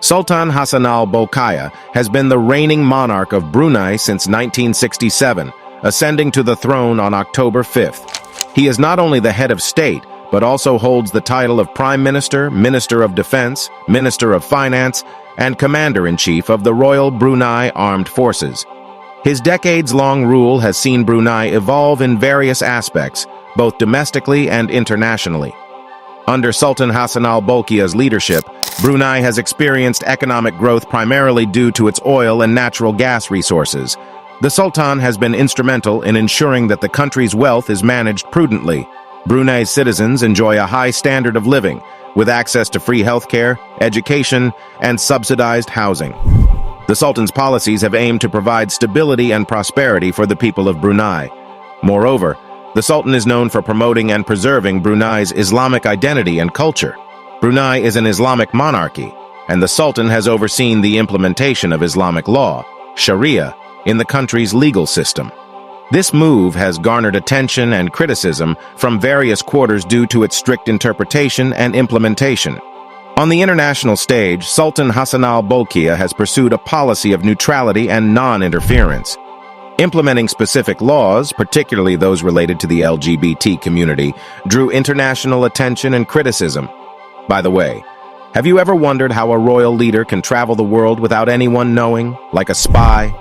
Sultan Hassanal Bolkiah has been the reigning monarch of Brunei since 1967, ascending to the throne on October 5th. He is not only the head of state, but also holds the title of Prime Minister, Minister of Defense, Minister of Finance, and Commander-in-Chief of the Royal Brunei Armed Forces. His decades-long rule has seen Brunei evolve in various aspects, both domestically and internationally. Under Sultan Hassanal Bolkiah's leadership, Brunei has experienced economic growth primarily due to its oil and natural gas resources. The Sultan has been instrumental in ensuring that the country's wealth is managed prudently. Brunei's citizens enjoy a high standard of living, with access to free healthcare, education, and subsidized housing. The Sultan's policies have aimed to provide stability and prosperity for the people of Brunei. Moreover, the Sultan is known for promoting and preserving Brunei's Islamic identity and culture. Brunei is an Islamic monarchy, and the Sultan has overseen the implementation of Islamic law, Sharia, in the country's legal system. This move has garnered attention and criticism from various quarters due to its strict interpretation and implementation. On the international stage, Sultan Hassanal Bolkiah has pursued a policy of neutrality and non-interference. Implementing specific laws, particularly those related to the LGBT community, drew international attention and criticism. By the way, have you ever wondered how a royal leader can travel the world without anyone knowing, like a spy?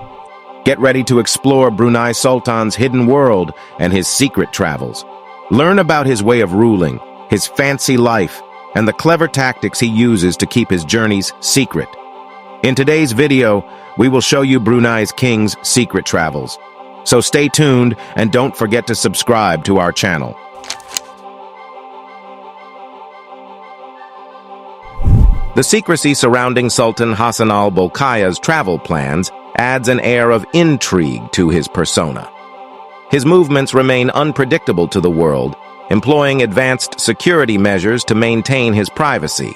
Get ready to explore Brunei Sultan's hidden world and his secret travels. Learn about his way of ruling, his fancy life, and the clever tactics he uses to keep his journeys secret. In today's video, we will show you Brunei's king's secret travels. So stay tuned and don't forget to subscribe to our channel. The secrecy surrounding Sultan Hassanal Bolkiah's travel plans adds an air of intrigue to his persona. His movements remain unpredictable to the world, employing advanced security measures to maintain his privacy.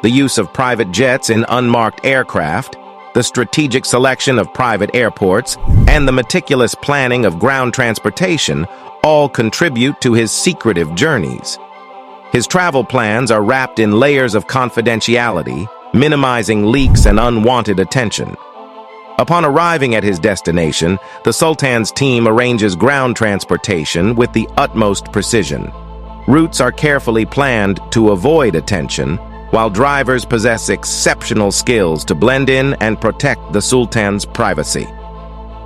The use of private jets in unmarked aircraft, the strategic selection of private airports, and the meticulous planning of ground transportation all contribute to his secretive journeys. His travel plans are wrapped in layers of confidentiality, minimizing leaks and unwanted attention. Upon arriving at his destination, the Sultan's team arranges ground transportation with the utmost precision. Routes are carefully planned to avoid attention, while drivers possess exceptional skills to blend in and protect the Sultan's privacy.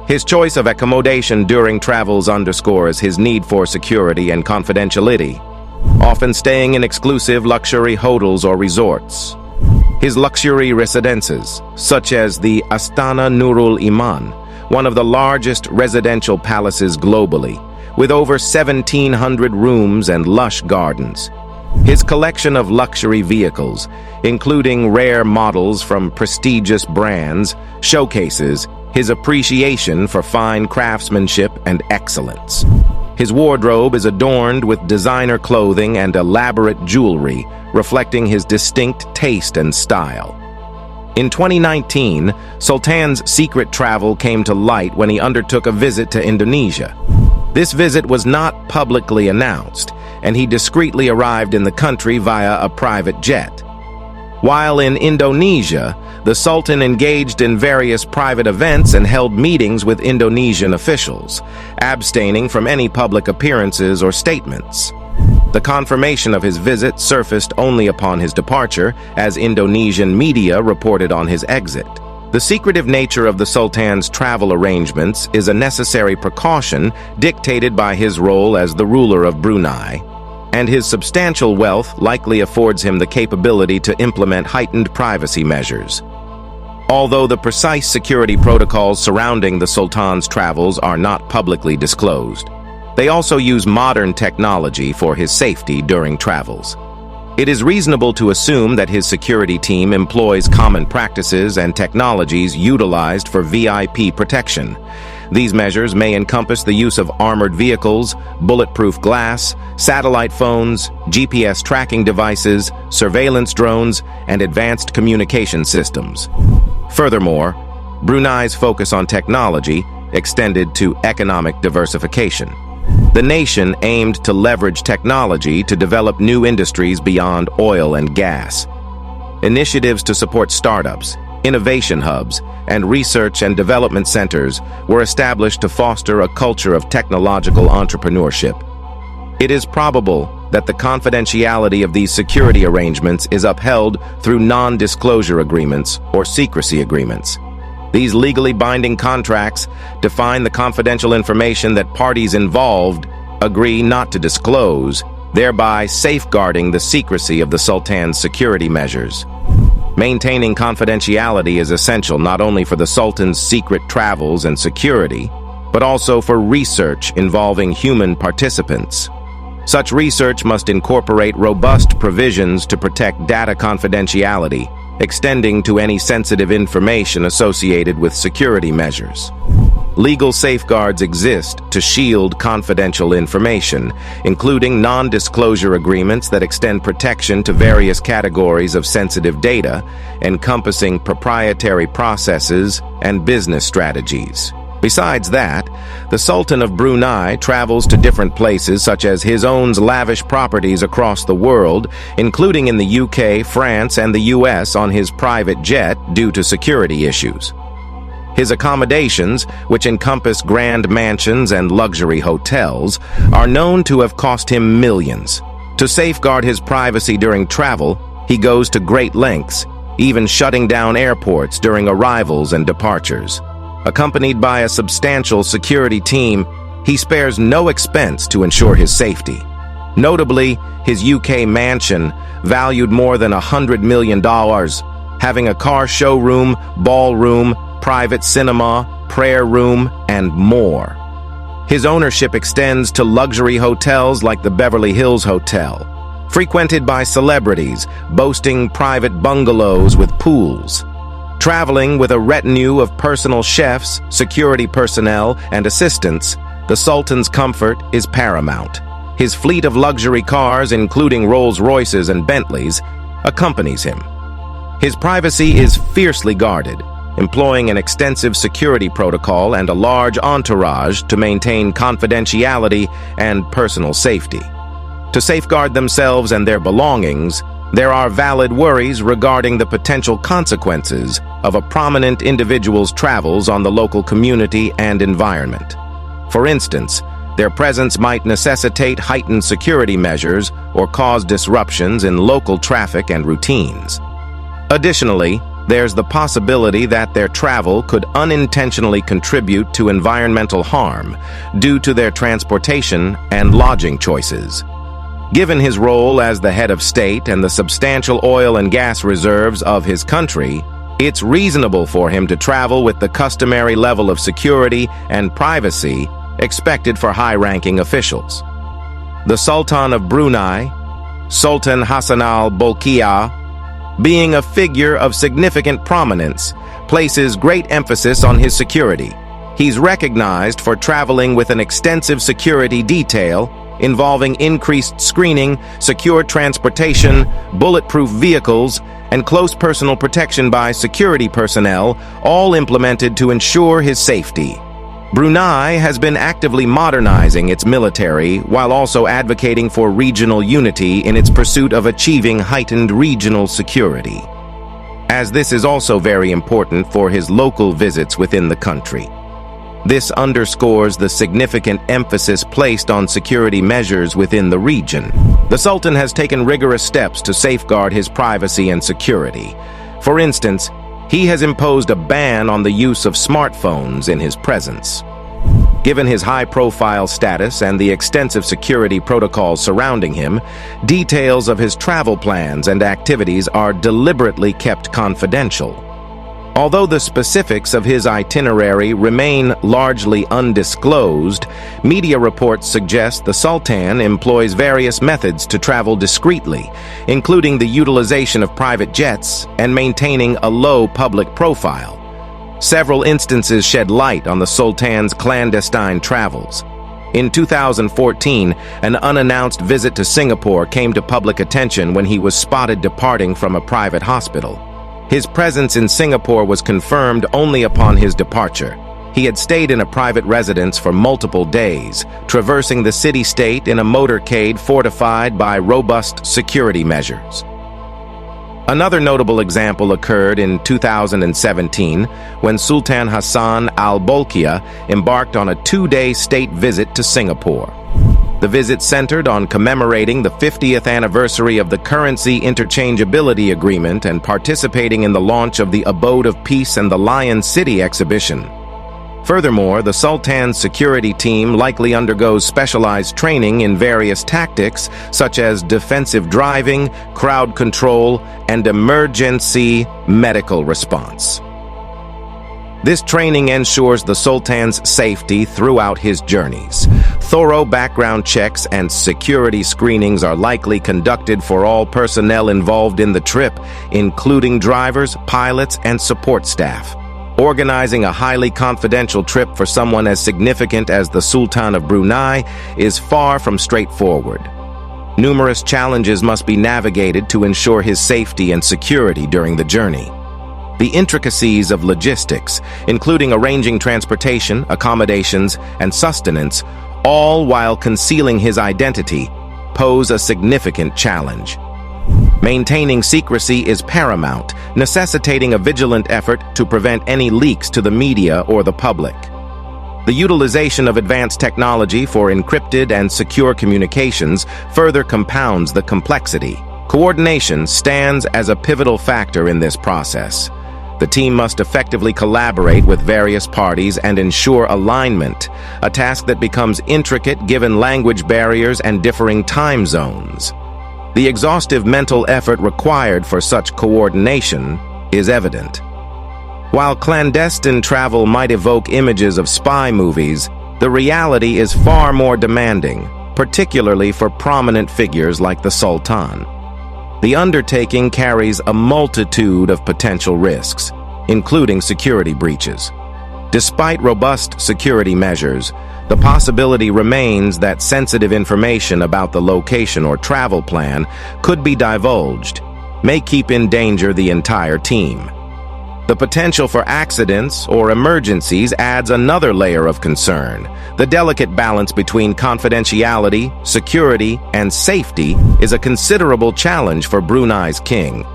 His choice of accommodation during travels underscores his need for security and confidentiality, often staying in exclusive luxury hotels or resorts. His luxury residences, such as the Astana Nurul Iman, one of the largest residential palaces globally, with over 1,700 rooms and lush gardens. His collection of luxury vehicles, including rare models from prestigious brands, showcases his appreciation for fine craftsmanship and excellence. His wardrobe is adorned with designer clothing and elaborate jewelry, reflecting his distinct taste and style. In 2019, Sultan's secret travel came to light when he undertook a visit to Indonesia. This visit was not publicly announced, and he discreetly arrived in the country via a private jet. While in Indonesia, the Sultan engaged in various private events and held meetings with Indonesian officials, abstaining from any public appearances or statements. The confirmation of his visit surfaced only upon his departure, as Indonesian media reported on his exit. The secretive nature of the Sultan's travel arrangements is a necessary precaution dictated by his role as the ruler of Brunei, and his substantial wealth likely affords him the capability to implement heightened privacy measures. Although the precise security protocols surrounding the Sultan's travels are not publicly disclosed, they also use modern technology for his safety during travels. It is reasonable to assume that his security team employs common practices and technologies utilized for VIP protection. These measures may encompass the use of armored vehicles, bulletproof glass, satellite phones, GPS tracking devices, surveillance drones, and advanced communication systems. Furthermore, Brunei's focus on technology extended to economic diversification. The nation aimed to leverage technology to develop new industries beyond oil and gas. Initiatives to support startups, innovation hubs, and research and development centers were established to foster a culture of technological entrepreneurship. It is probable that the confidentiality of these security arrangements is upheld through non-disclosure agreements or secrecy agreements. These legally binding contracts define the confidential information that parties involved agree not to disclose, thereby safeguarding the secrecy of the Sultan's security measures. Maintaining confidentiality is essential not only for the Sultan's secret travels and security, but also for research involving human participants. Such research must incorporate robust provisions to protect data confidentiality, extending to any sensitive information associated with security measures. Legal safeguards exist to shield confidential information, including non-disclosure agreements that extend protection to various categories of sensitive data, encompassing proprietary processes and business strategies. Besides that, the Sultan of Brunei travels to different places such as his owns lavish properties across the world, including in the UK, France, and the US on his private jet due to security issues. His accommodations, which encompass grand mansions and luxury hotels, are known to have cost him millions. To safeguard his privacy during travel, he goes to great lengths, even shutting down airports during arrivals and departures. Accompanied by a substantial security team, he spares no expense to ensure his safety. Notably, his UK mansion, valued more than $100 million, having a car showroom, ballroom, private cinema, prayer room, and more. His ownership extends to luxury hotels like the Beverly Hills Hotel, frequented by celebrities, boasting private bungalows with pools. Traveling with a retinue of personal chefs, security personnel, and assistants, the Sultan's comfort is paramount. His fleet of luxury cars, including Rolls-Royces and Bentleys, accompanies him. His privacy is fiercely guarded, employing an extensive security protocol and a large entourage to maintain confidentiality and personal safety. To safeguard themselves and their belongings, there are valid worries regarding the potential consequences of a prominent individual's travels on the local community and environment. For instance, their presence might necessitate heightened security measures or cause disruptions in local traffic and routines. Additionally, there's the possibility that their travel could unintentionally contribute to environmental harm due to their transportation and lodging choices. Given his role as the head of state and the substantial oil and gas reserves of his country, it's reasonable for him to travel with the customary level of security and privacy expected for high-ranking officials. The Sultan of Brunei, Sultan Hassanal Bolkiah, being a figure of significant prominence, places great emphasis on his security. He's recognized for traveling with an extensive security detail involving increased screening, secure transportation, bulletproof vehicles, and close personal protection by security personnel, all implemented to ensure his safety. Brunei has been actively modernizing its military while also advocating for regional unity in its pursuit of achieving heightened regional security, as this is also very important for his local visits within the country. This underscores the significant emphasis placed on security measures within the region. The Sultan has taken rigorous steps to safeguard his privacy and security. For instance, he has imposed a ban on the use of smartphones in his presence. Given his high-profile status and the extensive security protocols surrounding him, details of his travel plans and activities are deliberately kept confidential. Although the specifics of his itinerary remain largely undisclosed, media reports suggest the Sultan employs various methods to travel discreetly, including the utilization of private jets and maintaining a low public profile. Several instances shed light on the Sultan's clandestine travels. In 2014, an unannounced visit to Singapore came to public attention when he was spotted departing from a private hospital. His presence in Singapore was confirmed only upon his departure. He had stayed in a private residence for multiple days, traversing the city-state in a motorcade fortified by robust security measures. Another notable example occurred in 2017 when Sultan Hassan al-Bolkiah embarked on a 2-day state visit to Singapore. The visit centered on commemorating the 50th anniversary of the Currency Interchangeability Agreement and participating in the launch of the Abode of Peace and the Lion City exhibition. Furthermore, the Sultan's security team likely undergoes specialized training in various tactics such as defensive driving, crowd control, and emergency medical response. This training ensures the Sultan's safety throughout his journeys. Thorough background checks and security screenings are likely conducted for all personnel involved in the trip, including drivers, pilots, and support staff. Organizing a highly confidential trip for someone as significant as the Sultan of Brunei is far from straightforward. Numerous challenges must be navigated to ensure his safety and security during the journey. The intricacies of logistics, including arranging transportation, accommodations, and sustenance, all while concealing his identity, pose a significant challenge. Maintaining secrecy is paramount, necessitating a vigilant effort to prevent any leaks to the media or the public. The utilization of advanced technology for encrypted and secure communications further compounds the complexity. Coordination stands as a pivotal factor in this process. The team must effectively collaborate with various parties and ensure alignment, a task that becomes intricate given language barriers and differing time zones. The exhaustive mental effort required for such coordination is evident. While clandestine travel might evoke images of spy movies, the reality is far more demanding, particularly for prominent figures like the Sultan. The undertaking carries a multitude of potential risks, including security breaches. Despite robust security measures, the possibility remains that sensitive information about the location or travel plan could be divulged, may keep in danger the entire team. The potential for accidents or emergencies adds another layer of concern. The delicate balance between confidentiality, security, and safety is a considerable challenge for Brunei's king.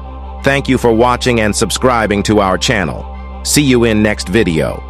Thank you for watching and subscribing to our channel. See you in next video.